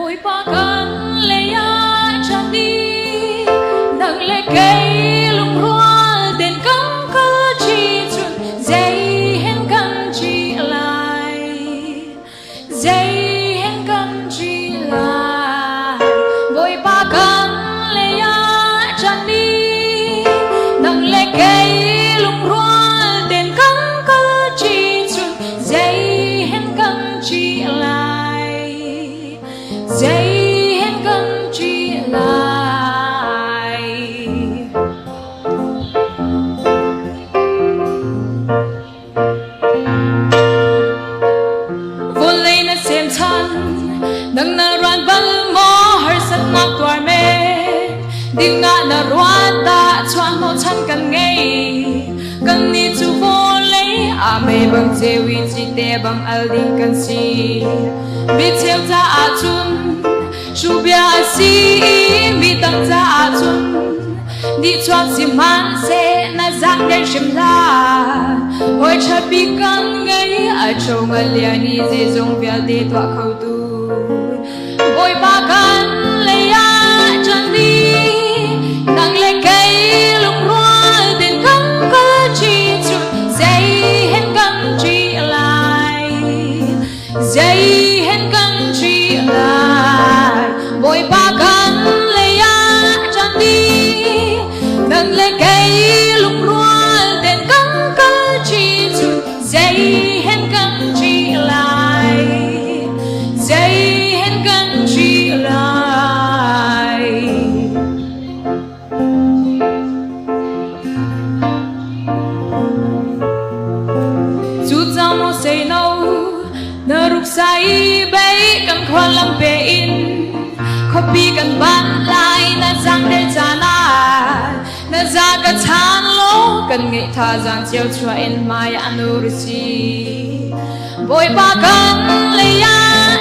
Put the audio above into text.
bồi ba căn lệ ya chẳng đi nâng lệ cây lùng hoa đèn cắm cơ chi chuột dây hẹn căn chi lại dây hẹn căn chi lại bồi ba căn lệ ya chẳng đi nâng lệ cây lùng hoa đèn cắm cơ chi chuột dây hẹn căn chi lại dây hẹn căn chi lại vốn lấy na xem thân nâng na ran băng mò hơi sắt ngọc toài mê đi ngã na roan ta choang mò chăn cần ngay cần ni chu vô lấy à mê bằng chế vi chi tê bằng al đinh cần si bị theo ta à chun chu bia si bị tăng ta à chun đi choang si man se na giang đen shim la hồi chợt bị căng ngay ở châu ngân liền đi dễ dùng việc đi tọa khâu tu bồi ba căn lấy ya chân đi nâng lấy cây lục hoa tiền cắm cơ chi chuột dây hẹn căn chi lại dây hẹn căn chi lại bồi ba căn lấy ya chân đi nâng lấy cây lục hoa tiền cắm cơ chi chuột dây hẹn căn chi lại dây hẹn căn chi lại chút giao mô say nâu nơ rục say bay cần khoan lâm bề in copy cần bán lại na giang để trả na na ra cả tháng lố cần nghĩ tha giang chiều cho in mai anu risi bồi ba cần lấy ya